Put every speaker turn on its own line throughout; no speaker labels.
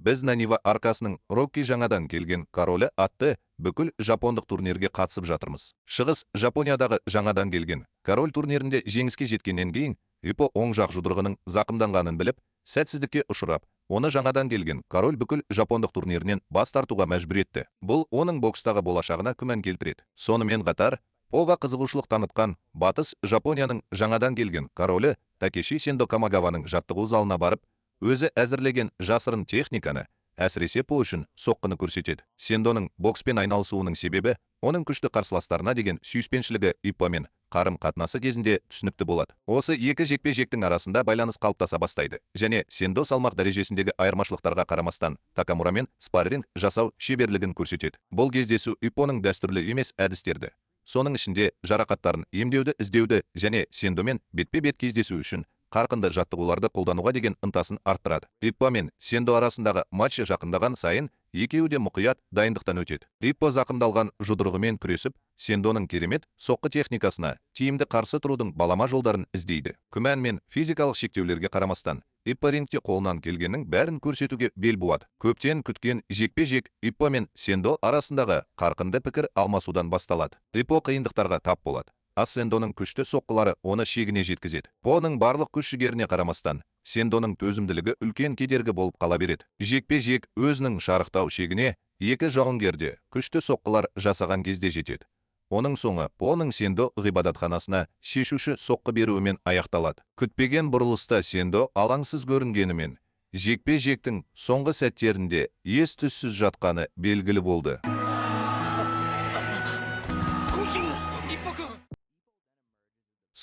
Біз Нанива аркасының Рокки жаңадан келген королі атты бүкіл жапондық турнирге қатысып жатырмыз. Шығыс Жапониядағы жаңадан келген король турнирінде жеңіске жеткеннен кейін, Иппо оң жақ жұдырығының зақымданғанын біліп, сәтсіздікке ұшырап, оны жаңадан келген король бүкіл жапондық турнирінен бас тартуға мәжбүр етті. Бұл оның бокстағы болашағына күмән келтіреді. Сонымен қатар, Поға қызығушылық танытқан батыс Жапонияның жаңадан келген королі Такеши Сендо Камагаваның жаттығу залына барып, өзі әзірлеген жасырын техниканы, әсіресе По үшін соққыны көрсетеді. Сендоның бокспен айналысуының себебі, оның күшті қарсыластарына деген сүйіспеншілігі Иппомен қарым-қатынасы кезінде түсінікті болады. Осы екі жекпе-жектің арасында байланыс қалыптаса бастайды, және Сендо салмақ дәрежесіндегі айырмашылықтарға қарамастан Такамурамен спарринг жасау шеберлігін көрсетеді. Бұл кездесу Иппоның дәстүрлі емес әдістерді, соның ішінде жарақаттарын емдеуді іздеуді және Сендомен бетпе-бет кездесу үшін қарқынды жаттығуларды қолдануға деген ынтасын арттырады. Иппо мен Сендо арасындағы матчы жақындаған сайын екеуі де мұқият дайындықтан өтеді. Иппо зақымдалған жұдырығымен күресіп, Сендоның керемет соққы техникасына тиімді қарсы тұрудың балама жолдарын іздейді. Күмән мен физикалық шектеулерге қарамастан, Иппо рингте қолынан келгеннің бәрін көрсетуге бел буады. Көптен күткен жекпе-жек Иппо мен Сендо арасындағы қарқынды пікір алмасудан басталады. Иппо қиындықтарға тап болады. Сендоның күшті соққылары оны шегіне жеткізеді. Поның барлық күш-жігеріне қарамастан, Сендоның төзімділігі үлкен кедергі болып қала береді. Жекпе-жек өзінің шарықтау шегіне екі жауынгерде күшті соққылар жасаған кезде жетеді. Оның соңы Поның Сендо ғибадатханасына шешуші соққы беруімен аяқталады. Күтпеген бұрылыста Сендо алаңсыз көрінгенімен, жекпе-жектің соңғы сәттерінде ес-түссіз жатқаны белгілі болды.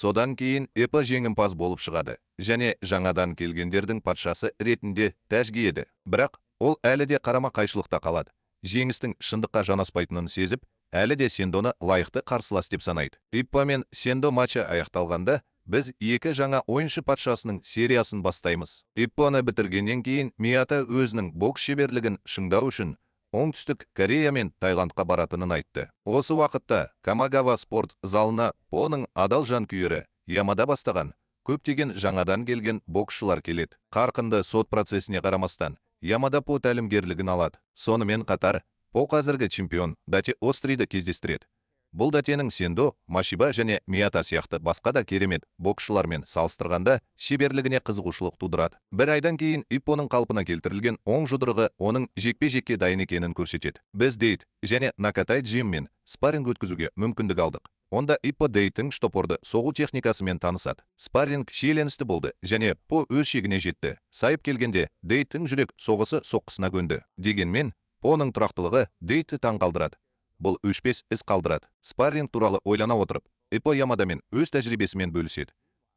Содан кейін Иппо жеңімпаз болып шығады, және жаңадан келгендердің патшасы ретінде тәжге. Бірақ ол әлі де қарама-қайшылықта қалады. Жеңістің шындыққа жанаспайтынын сезіп, әлі де Сендоны лайықты қарсылас деп санайды. Иппо мен Сендо матчы аяқталғанда, біз екі жаңа ойыншы патшасының сериясын бастаймыз. Иппоны бітіргеннен кейін Мията өзінің бокс шеберлігін шыңдау үшін Оңтүстік Корея мен Таиландқа баратынын айтты. Осы уақытта Камагава спорт залына Поның адал жанкүйері Ямада бастаған көптеген жаңадан келген боксшылар келеді. Қарқынды сот процесіне қарамастан, Ямада По тәлімгерлігін алады. Сонымен қатар, По қазіргі чемпион Дате Остриді кездестіреді. Бұл Датенің Сендо, Машиба және Мията сияқты басқа да керемет боксшылармен салыстырғанда шеберлігіне қызығушылық тудырады. Бір айдан кейін Иппоның қалпына келтірілген оң жұдырығы оның жекпе-жекке дайын екенін көрсетеді. Біз Дейт және Накатай Джиммен спарринг өткізуге мүмкіндік алдық. Онда Иппо Дейттің штопорды соғу техникасымен танысады. Спарринг шиеленісті болды және По өз шегіне жетті. Сайып келгенде Дейттің жүрек соғысы соққысына көнді. Дегенмен, Поның тұрақтылығы Дейтті таңғалдырады. Бұл өшпес із қалдырады. Спарринг туралы ойлана отырып, Иппо Ямадамен өз тәжірибесімен бөліседі.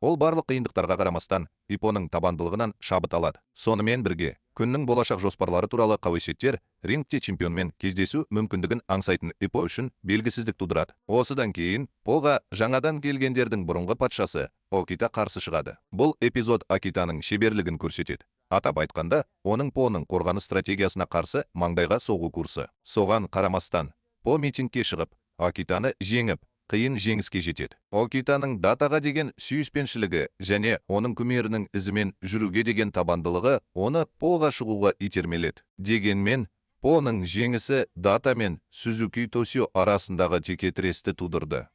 Ол барлық қиындықтарға қарамастан, Иппоның табандылығынан шабыт алады. Сонымен бірге, күннің болашақ жоспарлары туралы қауесеттер рингте чемпионмен кездесу мүмкіндігін аңсайтын Иппо үшін белгісіздік тудырады. Осыдан кейін, Поға жаңадан келгендердің бұрынғы патшасы Окита қарсы шығады. Бұл эпизод Окитаның шеберлігін көрсетеді. Атап айтқанда, оның Поның қорғаныс стратегиясына қарсы маңдайға соғу курсы. Соған қарамастан, По митингке шығып, Окитаны жеңіп, қиын жеңіске жетеді. Окитаның Датаға деген сүйіспеншілігі және оның күмерінің ізімен жүруге деген табандылығы оны Поға шығуға итермеледі. Дегенмен, Поның жеңісі Дата мен Сузуки Тосио арасындағы текетіресті тудырды.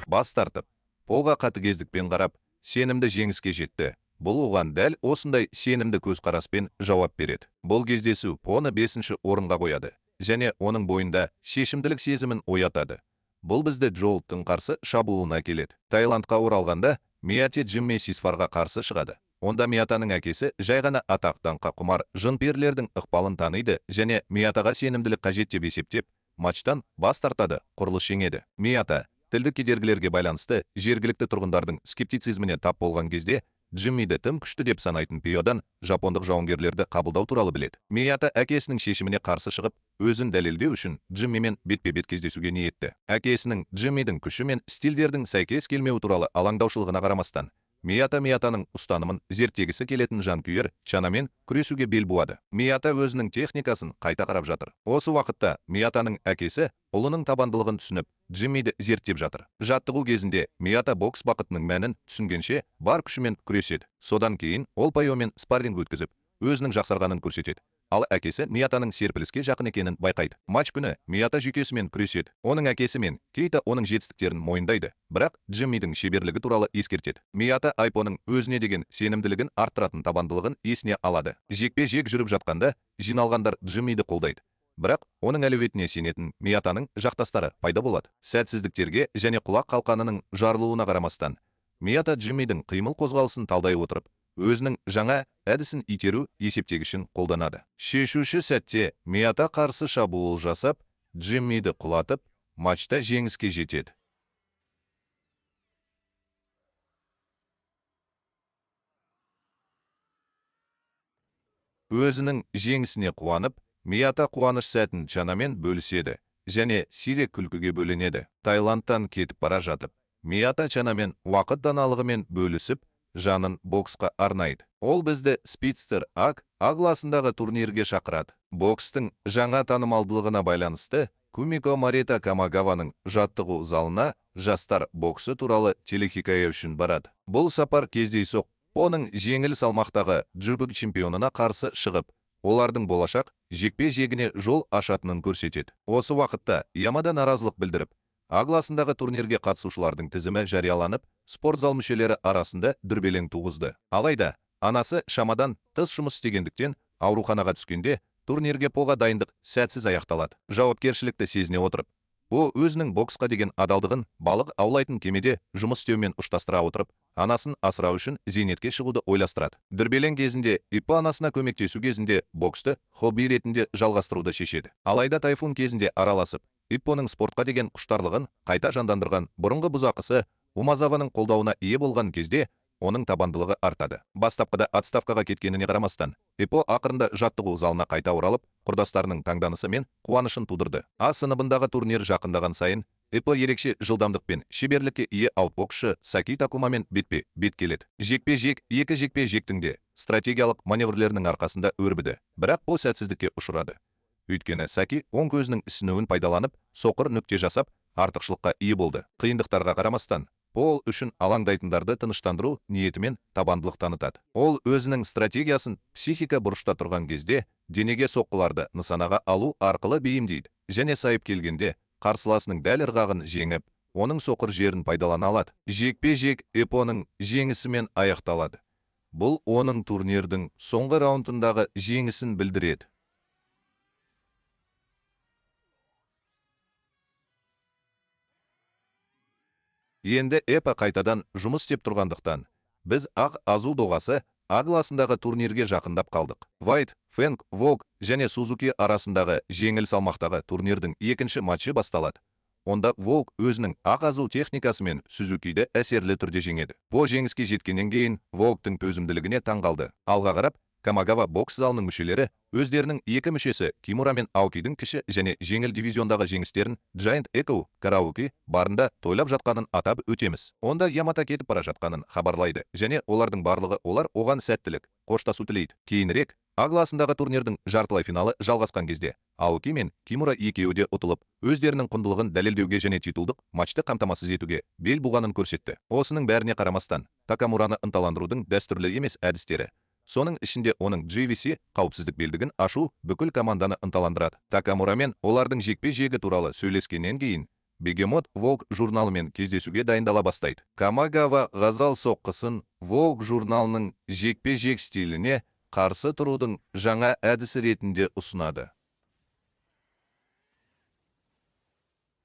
Бас тартып, Поға қатыгездікпен қарап, сенімді жеңіске жетті. Бұл оған дәл осындай сенімді көзқараспен жауап береді. Бұл кездесу Поны 5-ші орынға қояды, және оның бойында шешімділік сезімін оятады. Бұл бізді Джоулттың қарсы шабуылына келеді. Таиландқа оралғанда, Мията Джимми Сисфарға қарсы шығады. Онда Миятаның әкесі жай ғана атақ-даңққа құмар жын-перілердің ықпалын таниды және Миятаға сенімділік қажет деп есептеп, матчтан бас тартады, құрылыс жеңеді. Мията тілдік кедергілерге байланысты жергілікті тұрғындардың скептицизміне тап болған кезде, Джиммиді тым күшті деп санайтын Пиодан жапондық жауынгерлерді қабылдау туралы біледі. Мията әкесінің шешіміне қарсы шығып, өзін дәлелдеу үшін Джиммимен бетпе-бет кездесуге ниетті. Әкесінің Джиммидің күші мен стильдердің сәйкес келмеуі туралы алаңдаушылығына қарамастан, Миятаның ұстанымын зерттегісі келетін жанкүйер Чанамен күресуге бел буады. Мията өзінің техникасын қайта қарап жатыр. Осы уақытта Миятаның әкесі ұлының табандылығын түсініп, Джиммиді зерттеп жатыр. Жаттығу кезінде Мията бокс бақытының мәнін түсінгенше бар күшімен күреседі. Содан кейін ол Пайомен спарринг өткізіп, өзінің жақсарғанын көрсетеді. Ал әкесі Миятаның серпіліске жақын екенін байқайды. Матч күні Мията жүйкесімен күреседі. Оның әкесі мен Кейта оның жетістіктерін мойындайды, бірақ Джиммидің шеберлігі туралы ескертеді. Мията Айпоның өзіне деген сенімділігін арттыратын табандылығын есіне алады. Жекпе-жек жүріп жатқанда жиналғандар Джиммиді қолдайды. Бірақ оның әлеуетіне сенетін Миятаның жақтастары пайда болады. Сәтсіздіктерге және құлақ қалқанының жарылуына қарамастан, Мията Джиммидің қимыл қозғалысын талдай отырып, өзінің жаңа әдісін итеру есептегішін қолданады. Шешуші сәтте Мията қарсы шабуыл жасап, Джиммиді құлатып, матчта жеңіске жетеді. Өзінің жеңісіне қуанып, Мията қуаныш сәтін Чанамен бөліседі және сирек күлкіге бөленеді. Таиландтан кетіп бара жатып, Мията Чанамен уақыт даналығымен бөлісіп, жанын боксқа арнайды. Ол бізді Спитстер класындағы турнирге шақырады. Бокстың жаңа танымалдылығына байланысты Кумико Марита Камагаваның жаттығу залына жастар боксы туралы телехикая үшін барады. Бұл сапар кездейсоқ оның жеңіл салмақтағы джудо чемпионына қарсы шығып, олардың болашақ жекпе-жегіне жол ашатынын көрсетеді. Осы уақытта Ямада наразылық білдіріп, класындағы турнирге қатысушылардың тізімі жарияланып, спортзал мүшелері арасында дүрбелең туғызды. Алайда, анасы шамадан тыс жұмыс істегендіктен ауруханаға түскенде, турнирге поға дайындық сәтсіз аяқталады. Жауапкершілікті сезіне отырып, ол өзінің боксқа деген адалдығын балық аулайтын кемеде жұмыс істеумен ұштастыра отырып, анасын асырау үшін зейнетке шығуды ойластырады. Дүрбелең кезінде Иппо анасына көмектесу кезінде боксты хобби ретінде жалғастыруды шешеді. Алайда тайфун кезінде араласып, Иппоның спортқа деген құштарлығын қайта жандандырған бұрынғы бұзақысы Умазаваның қолдауына ие болған кезде оның табандылығы артады. Бастапқыда отставкаға кеткеніне қарамастан, Иппо ақырында жаттығу залына қайта оралып, құрдастарының таңданысы мен қуанышын тудырды. А сыныбындағы турнир жақындаған сайын, Иппо ерекше жылдамдықпен шеберлікке ие аутбоксшы Саки Такумамен бетпе-бет келеді. Жекпе-жек екі жекпе-жектің де стратегиялық маневрлерінің арқасында өрбіді, бірақ бұл сәтсіздікке ұшырады. Өйткені Саки оң көзінің ісінуін пайдаланып, соқыр нүкте жасап, артықшылыққа ие болды. Қиындықтарға қарамастан, Пол үшін алаңдайтындарды тыныштандыру ниетімен табандылық танытады. Ол өзінің стратегиясын психика бұрышта тұрған кезде денеге соққыларды нысанаға алу арқылы бейімдейді және сайып келгенде қарсыласының дәл ырғағын жеңіп, оның соқыр жерін пайдалана алады. Жекпе-жек Иппоның жеңісімен аяқталады. Бұл оның турнирдің соңғы раундындағы жеңісін білдіреді. Енді Иппо қайтадан жұмыс істеп тұрғандықтан, біз Азу доғасы класындағы турнирге жақындап қалдық. Вайт, Фэнк, Вог және Сузуки арасындағы жеңіл салмақтағы турнирдің екінші матчы басталады. Онда Вог өзінің Азу техникасымен Сузукиді әсерлі түрде жеңеді. Бұл жеңіске жеткеннен кейін Вогтың төзімділігіне таң қалды. Алға қарап, Камагава бокс залының мүшелері өздерінің екі мүшесі Кимура мен Аокидің кіші және жеңіл дивизиондағы жеңістерін Giant Echo караоке барында тойлап жатқанын атап өтеміз. Онда Ямата кетіп бара жатқанын хабарлайды және олардың барлығы олар оған сәттілік, қоштасу тілейді. Кейінірек, класындағы турнирдің жартылай финалы жалғасқан кезде Аоки мен Кимура екеуі де ұтылып, өздерінің құндылығын дәлелдеуге және титулдық матчты қамтамасыз етуге бел буғанын көрсетті. Осының бәріне қарамастан, Такамураны ынталандырудың дәстүрлі емес әдістері, соның ішінде оның JVC қауіпсіздік белдігін ашу бүкіл команданы ынталандырады. Такамура мен олардың жекпе-жегі туралы сөйлескеннен кейін, Бегемот Vogue журналымен кездесуге дайындала бастайды. Камагава ғазал соққысын Vogue журналының жекпе-жек стиліне қарсы тұрудың жаңа әдісі ретінде ұсынады.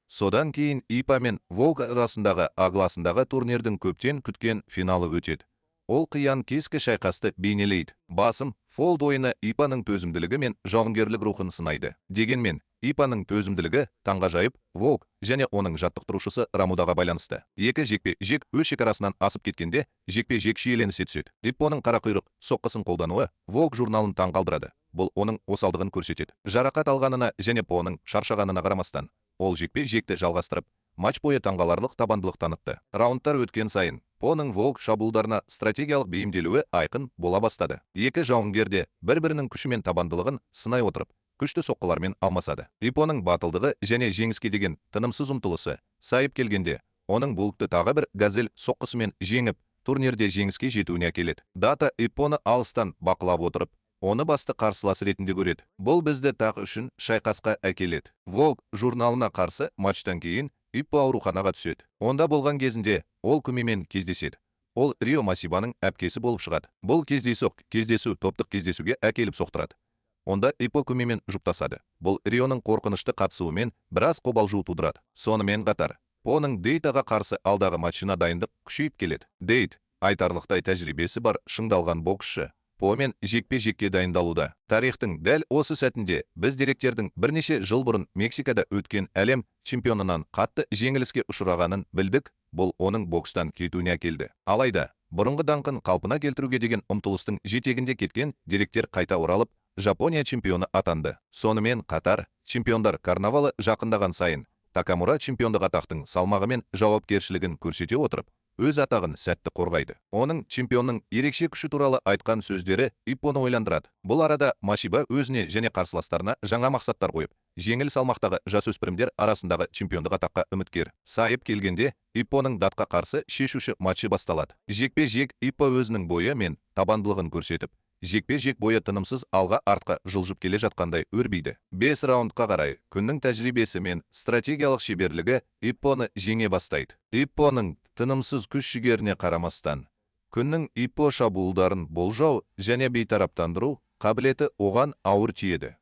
Содан кейін Иппо мен Vogue арасындағы класындағы турнирдің көптен күткен финалы өтеді. Ол қиян кескі шайқасты бейнелейді. Басым фолд ойыны Иппоның төзімділігі мен жауынгерлік рухын сынайды. Дегенмен, Иппоның төзімділігі таңғажайып Vogue және оның жаттықтырушысы Рамудаға байланысты. Екі жекпе-жек өз шекарасынан асып кеткенде, жекпе-жек шиеленісе түседі. Иппоның қарақұйрық соққысын қолдануы Vogue журналын таңғалдырады. Бұл оның осалдығын көрсетеді. Жарақат алғанына және Поның шаршағанына қарамастан, ол жекпе-жекті жалғастырып, матч бойы таңғаларлық табандылық танытты. Раундтар өткен сайын Поның Вог шабуылдарына стратегиялық бейімделуі айқын бола бастады. Екі жауынгер де бір-бірінің күші мен табандылығын сынай отырып, күшті соққылармен алмасады. Ипоның батылдығы және жеңіске деген тынымсыз ұмтылысы сайып келгенде, оның булкты тағы бір газель соққысымен жеңіп, турнирде жеңіске жетуіне әкеледі. Дата Ипоны алыстан бақылап отырып, оны басты қарсылас ретінде көреді. Бұл бізді тағы үшін шайқасқа әкеледі. Vogue журналына қарсы матчтан кейін Иппо ауруханаға түседі. Онда болған кезінде ол көмемен кездеседі. Ол Рио Масибаның әпкесі болып шығады. Бұл кездесу топтық кездесуге әкеліп соқтырады. Онда Иппо көмемен жұптасады. Бұл Рионың қорқынышты қатысуымен біраз қобалжу тудырады. Сонымен қатар, Поның Дейтаға қарсы алдағы матчына дайындық күшейіп келеді. Дейт айтарлықтай тәжірибесі бар шыңдалған боксшы. Помен жекпе-жекке дайындалуда. Тарихтың дәл осы сәтінде біз деректердің бірнеше жыл бұрын Мексикада өткен әлем чемпионынан қатты жеңіліске ұшырағанын білдік. Бұл оның бокстан кетуіне әкелді. Алайда, бұрынғы даңқын қалпына келтіруге деген ұмтылыстың жетегінде кеткен деректер қайта оралып, Жапония чемпионы атанды. Сонымен қатар, чемпиондар карнавалы жақындаған сайын, Такамура чемпиондық атақтың салмағымен жауапкершілігін көрсете отырып, өз атағын сәтті қорғайды. Оның чемпионның ерекше күші туралы айтқан сөздері Иппоны ойландырады. Бұл арада Масиба өзіне және қарсыластарына жаңа мақсаттар қойып, жеңіл салмақтағы жасөспірімдер арасындағы чемпиондық атаққа үміткер. Сайып келгенде, Иппоның Датқа қарсы шешуші матчы басталады. Жекпе-жек Иппо өзінің бойы мен табандылығын көрсетіп, жекпе-жек бойы тынымсыз алға артқа жылжып келе жатқандай өрбиді. 5 раундқа қарай күннің тәжірибесі мен стратегиялық шеберлігі Иппоны жеңе бастайды. Иппоның тынымсыз күш-жігеріне қарамастан, күннің Иппо шабуылдарын болжау және бейтараптандыру қабілеті оған ауыр тиеді.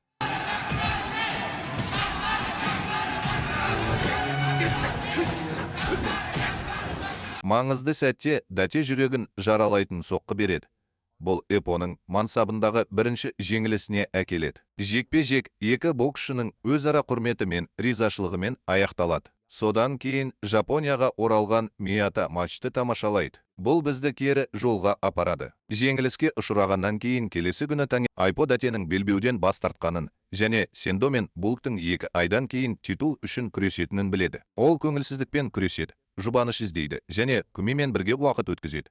Маңызды сәтте Дате жүрегін жаралайтын соққы береді. Бұл Иппоның мансабындағы бірінші жеңілісіне әкеледі. Жекпе-жек екі боксшының өзара құрметі мен ризашылығымен аяқталады. Содан кейін Жапонияға оралған Мията матчты тамашалайды. Бұл бізді кері жолға апарады. Жеңіліске ұшырағаннан кейін келесі күні таңе Иппо Датенің белбеуден бас тартқанын және Сендо мен Булктың 2 айдан кейін титул үшін күресетінін біледі. Ол көңілсіздікпен күреседі, жұбаныш іздейді және көмемен бірге уақыт өткізеді.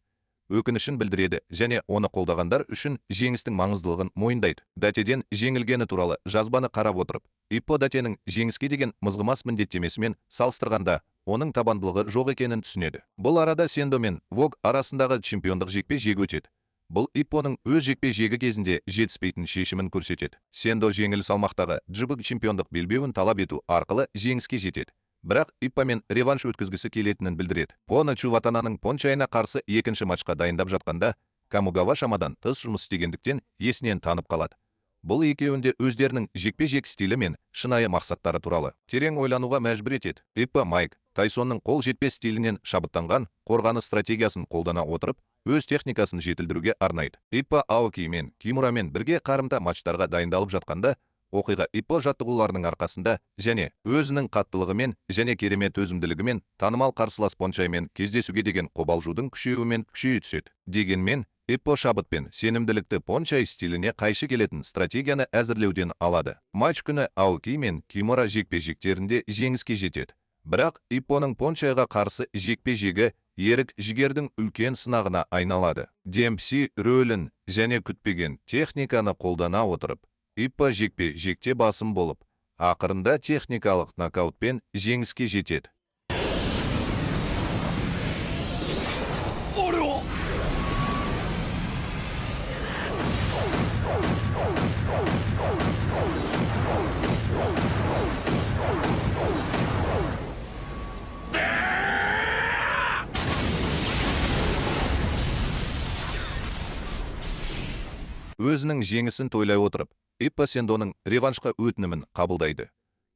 Өкінішін білдіреді және оны қолдағандар үшін жеңістің маңыздылығын мойындайды. Датеден жеңілгені туралы жазбаны қарап отырып, Иппо Датенің жеңіске деген мызғымас міндеттемесімен салыстырғанда оның табандылығы жоқ екенін түсінеді. Бұл арада Сендо мен Вог арасындағы чемпиондық жекпе-жек өтеді. Бұл Иппоның өз жекпе-жегі кезінде жетіспейтін шешімін көрсетеді. Сендо жеңіл салмақтағы джибук чемпиондық белбеуін талап ету арқылы жеңіске жетеді. Бірақ Иппомен реванш өткізгісі келетінін білдіреді. Поны Чуватананың Пончайына қарсы екінші матчқа дайындап жатқанда, Камугава шамадан тыс жұмыс істегендіктен есінен танып қалады. Бұл екеуінде өздерінің жекпе-жек стилі мен шынайы мақсаттары туралы терең ойлануға мәжбүр етеді. Иппо Майк Тайсонның қол жетпес стилінен шабыттанған қорғаныс стратегиясын қолдана отырып, өз техникасын жетілдіруге арнайды. Иппо Аоки мен Кимурамен бірге қарымта матчтарға дайындалып жатқанда, оқиға Иппо жаттығуларының арқасында және өзінің қаттылығымен және керемет төзімділігімен танымал қарсылас Пончаймен кездесуге деген қобалжудың күшеюімен күшейе түседі. Дегенмен, Иппо шабыт пен сенімділікті Пончай стиліне қайшы келетін стратегияны әзірлеуден алады. Матч күні Аоки мен Кимура жекпе-жектерінде жеңіске жетеді. Бірақ Иппоның Пончайға қарсы жекпе-жегі ерік жігердің үлкен сынағына айналады. Демпси рөлін және күтпеген техниканы қолдана отырып, Иппо жекпе-жекте басым болып, ақырында техникалық нокаутпен жеңіске жетеді. Өзінің жеңісін тойлай отырып, Иппо Сендоның реваншқа өтінімін қабылдайды.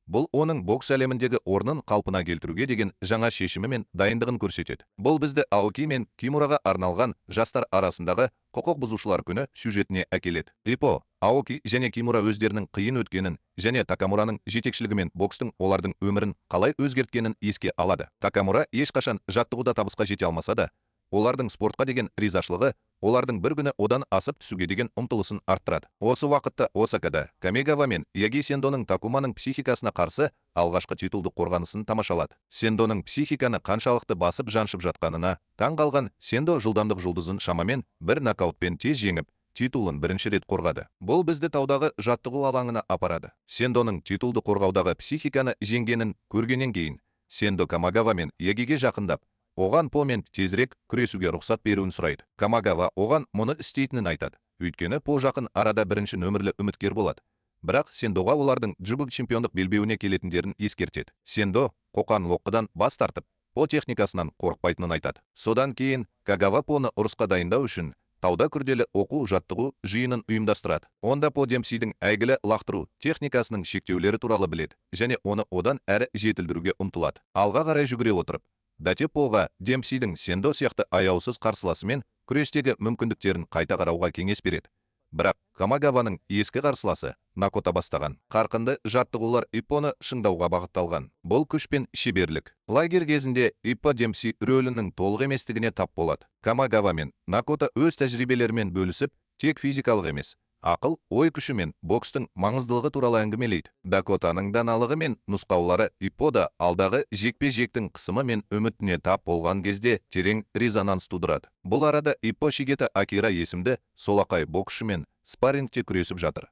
Бұл оның бокс әлеміндегі орнын қалпына келтіруге деген жаңа шешімі мен дайындығын көрсетеді. Бұл бізді Аоки мен Кимураға арналған жастар арасындағы құқық бұзушылар күні сюжетіне әкеледі. Иппо, Аоки және Кимура өздерінің қиын өткенін және Такамураның жетекшілігімен бокстың олардың өмірін қалай өзгерткенін еске алады. Такамура ешқашан жаттығуда табысқа жете алмаса да, олардың спортқа деген ризашылығы, олардың бір күні одан асып түсуге деген ұмтылысын арттырады. Осы уақытта Осакада Камигава мен Яги Сендоның Такуманың психикасына қарсы алғашқы титулды қорғанысын тамашалады. Сендоның психиканы қаншалықты басып жаншып жатқанына таң қалған Сендо жылдамдық жұлдызын шамамен бір нокаутпен тез жеңіп, титулын бірінші рет қорғады. Бұл бізді таудағы жаттығу алаңына апарады. Сендоның титулды қорғаудағы психиканы жеңгенін көргеннен кейін, Сендо Камигава мен Ягиге жақындап, оған По мен тезірек күресуге рұқсат беруін сұрайды. Камигава оған мұны істейтінін айтады. Өйткені По жақын арада бірінші нөмірлі үміткер болады. Бірақ Сендоға олардың джибу чемпиондық белбеуіне келетіндерін ескертеді. Сендо қоқан-лоққыдан бас тартып, По техникасынан қорықпайтынын айтады. Содан кейін Кагава Поны ұрысқа дайындау үшін тауда күрделі оқу-жаттығу жиынын ұйымдастырады. Онда По Демпсидің әйгілі лақтыру техникасының шектеулері туралы біледі және оны одан әрі жетілдіруге ұмтылады. Алға қарай жүгіре отырып, Дате Поға Демпсидің Сендо сияқты аяусыз қарсыласымен күрестегі мүмкіндіктерін қайта қарауға кеңес береді. Бірақ Камигаваның ескі қарсыласы Накота бастаған қарқынды жаттығулар Иппоны шыңдауға бағытталған. Бұл күш пен шеберлік. Лагерь кезінде Иппо Демпси рөлінің толық еместігіне тап болады. Камигава мен Накота өз тәжірибелерімен бөлісіп, тек физикалық емес, ақыл, ой күші мен бокстың маңыздылығы туралы әңгімелейді. Дакотаның даналығы мен нұсқаулары Иппода алдағы жекпе-жектің қысымы мен үмітіне тап болған кезде терең резонанс тудырады. Бұл арада Иппо Шигета Акира есімді солақай боксшымен спаррингте күресіп жатыр.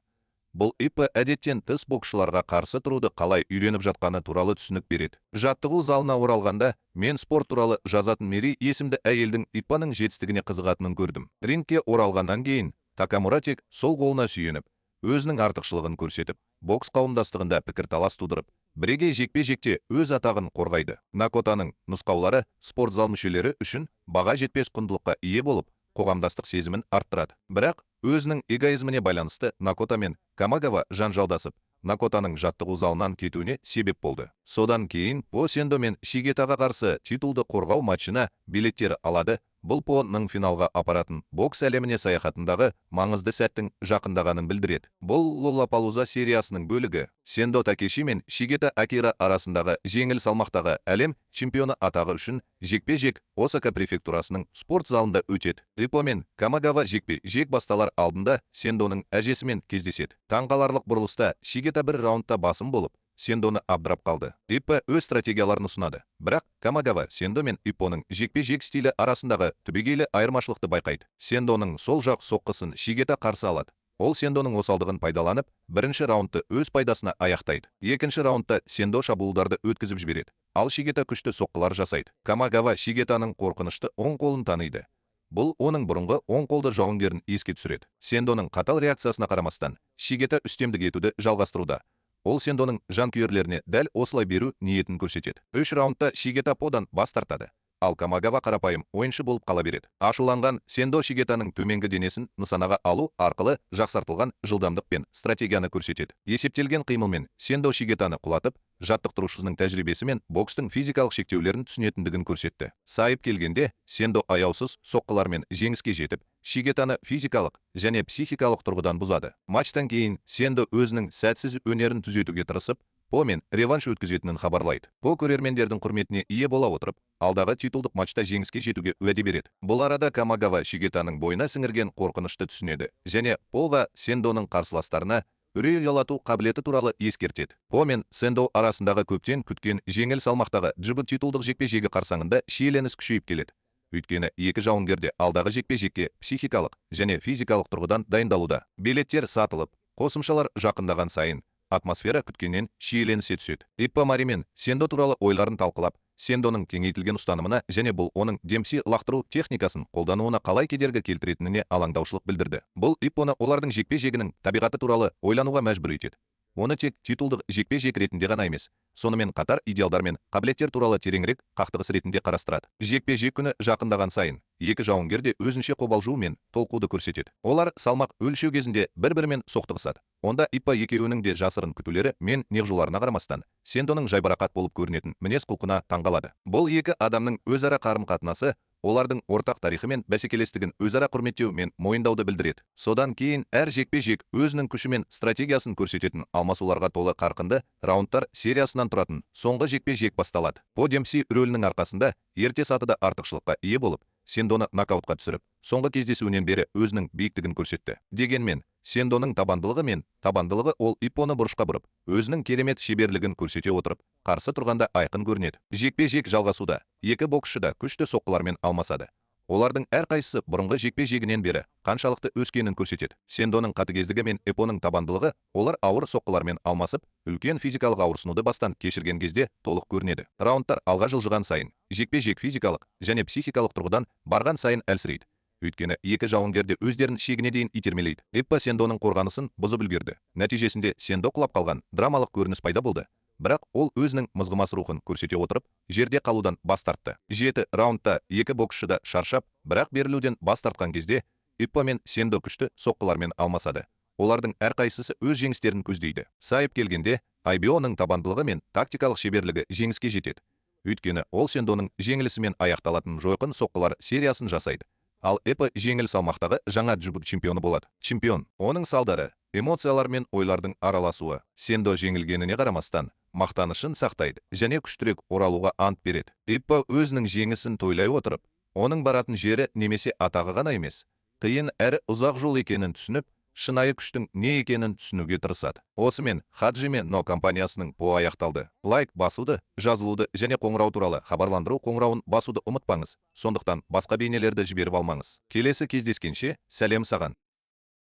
Бұл Иппо әдеттен тыс боксшыларға қарсы тұруды қалай үйреніп жатқаны туралы түсінік береді. Жаттығу залына оралғанда, мен спорт туралы жазатын Мери есімді әйелдің Иппоның жетістігіне қызығатынын көрдім. Рингке оралғаннан кейін Такамура тек сол қолына сүйеніп, өзінің артықшылығын көрсетіп, бокс қауымдастығында пікірталас тудырып, бірегей жекпе-жекте өз атағын қорғайды. Накотаның нұсқаулары спорт зал мүшелері үшін баға жетпес құндылыққа ие болып, қоғамдастық сезімін арттырады. Бірақ өзінің эгоизміне байланысты Накота мен Камигава жанжалдасып, Накотаның жаттығу залынан кетуіне себеп болды. Содан кейін По Сендо мен Шигетаға қарсы титулды қорғау матчына билеттер алады. Бұл Поның финалға апаратын бокс әлеміне саяхатындағы маңызды сәттің жақындағанын білдіреді. Бұл Лоллапалуза сериясының бөлігі. Сендо Такеши мен Шигета Акира арасындағы жеңіл салмақтағы әлем чемпионы атағы үшін жекпе-жек Осака префектурасының спорт залында өтеді. Иппо мен Камигава жекпе-жек басталар алдында Сендоның әжесімен кездеседі. Таңқаларлық бұрылыста Шигета бір раундта басым болып, Сендоны абдырап қалды. Иппо өз стратегияларын ұсынады. Бірақ Камигава Сендо мен Иппоның жекпе-жек стилі арасындағы түбегейлі айырмашылықты байқайды. Сендоның сол жақ соққысын Шигета қарсы алады. Ол Сендоның осалдығын пайдаланып, бірінші раундты өз пайдасына аяқтайды. Екінші раундта Сендо шабуылдарды өткізіп жібереді. Ал Шигета күшті соққылар жасайды. Камигава Шигетаның қорқынышты оң қолын таниды. Бұл оның бұрынғы оң қолды жауынгерін еске түсіреді. Сендоның қатал реакциясына қарамастан, Шигета үстемдік етуді жалғастыруда. Ол Сендоның жанкүйерлеріне дәл осылай беру ниетін көрсетеді. 3 раундта Шигета Подан бас тартады. Ал Камигава қарапайым ойыншы болып қала береді. Ашуланған Сендо Шигетаның төменгі денесін нысанаға алу арқылы жақсартылған жылдамдық пен стратегияны көрсетеді. Есептелген қимылмен Сендо Шигетаны құлатып, жаттықтырушысының тәжірибесі мен бокстың физикалық шектеулерін түсінетіндігін көрсетті. Сайып келгенде Сендо аяусыз соққылармен жеңіске жетіп, Шигетаны физикалық және психикалық тұрғыдан бұзады. Матчтан кейін Сендо өзінің сәтсіз өнерін түзетуге тырысып, По мен реванш өткізетінін хабарлайды. По көрермендердің құрметіне ие бола отырып, алдағы титулдық матчта жеңіске жетуге уәде береді. Бұл арада Камигава Шигетаның бойына сіңірген қорқынышты түсінеді және Поға Сендоның қарсыластарына үрей ұялату қабілеті туралы ескертеді. По мен Сендо арасындағы көптен күткен жеңіл салмақтағы джибу титулдық жекпе-жегі қарсаңында шиеленіс күшейіп келеді. Өйткені екі жауынгерде алдағы жекпе-жекке психикалық және физикалық тұрғыдан дайындалуда. Билеттер сатылып, қосымшалар жақындаған сайын атмосфера күткеннен шиеленісе түседі. Иппо Мари мен Сендо туралы ойларын талқылап, Сендоның кеңейтілген ұстанымына және бұл оның Демпси лақтыру техникасын қолдануына қалай кедергі келтіретініне алаңдаушылық білдірді. Бұл Иппоны олардың жекпе-жегінің табиғаты туралы ойлануға мәжбүр етеді. Оны тек титулдық жекпе-жек ретінде ғана емес, сонымен қатар идеалдар мен қабілеттер туралы тереңірек қақтығыс ретінде қарастырады. Жекпе-жек күні жақындаған сайын, екі жауынгер де өзінше қобалжу мен толқуды көрсетеді. Олар салмақ өлшеу кезінде бір-бірімен соқтығысады. Онда Иппо екеуінің де жасырын күтулері мен неғжуларына қарамастан, Сендоның жайбарақат болып көрінетін мінез құлқына таңғалады. Бұл екі адамның өзара қарым-қатынасы олардың ортақ тарихы мен бәсекелестігін өзара құрметтеу мен мойындауды білдіреді. Содан кейін әр жекпе-жек өзінің күші мен стратегиясын көрсететін алмасуларға толы қарқынды раундтар сериясынан тұратын соңғы жекпе-жек басталады. По Демпси рөлінің арқасында ерте сатыда артықшылыққа ие болып, Сендоны нокаутқа түсіріп, соңғы кездесуінен бері өзінің биіктігін көрсетті. Дегенмен, Сендоның табандылығы ол Иппоны бұрышқа бұрып, өзінің керемет шеберлігін көрсете отырып, қарсы тұрғанда айқын көрінеді. Жекпе-жек жалғасуда, екі боксшы да күшті соққылармен алмасады. Олардың әрқайсысы бұрынғы жекпе-жегінен бері қаншалықты өскенін көрсетеді. Сендоның қатыгездігі мен Иппоның табандылығы, олар ауыр соққылармен алмасып, үлкен физикалық ауырсынуды бастан кешірген кезде толық көрінеді. Раундтар алға жылжыған сайын, жекпе-жек физикалық және психикалық тұрғыдан барған сайын әлсірейді. Өйткені екі жауынгер де өздерін шегіне дейін итермелейді. Иппо Сендоның қорғанысын бұзып үлгерді. Нәтижесінде Сендо құлап қалған драмалық көрініс пайда болды. Бірақ ол өзінің мызғымас рухын көрсете отырып, жерде қалудан бас тартты. 7 раундта екі боксшы да шаршап, бірақ берілуден бас тартқан кезде, Иппо мен Сендо күшті соққылармен алмасады. Олардың әрқайсысы өз жеңістерін көздейді. Сайып келгенде, Айбионың табандылығы мен тактикалық шеберлігі жеңіске жетеді. Өйткені ол Сендоның жеңілісімен аяқталатын жойқын соққылар сериясын жасайды. Ал Иппо жеңіл салмақтағы жаңа джубук чемпионы болады. Чемпион. Оның салдары, эмоциялар мен ойлардың араласуы. Сендо жеңілгеніне қарамастан, мақтанышын сақтайды және күштірек оралуға ант береді. Иппо өзінің жеңісін тойлай отырып, оның баратын жері немесе атағы ғана емес, қиын әрі ұзақ жол екенін түсініп, шынайы күштің не екенін түсінуге тырысады. Осымен Хаджиме но компаниясының по аяқталды. Лайк басуды, жазылуды және қоңырау туралы хабарландыру қоңырауын басуды ұмытпаңыз. Сондықтан басқа бейнелерді жіберіп алмаңыз. Келесі кездескенше, сәлем саған.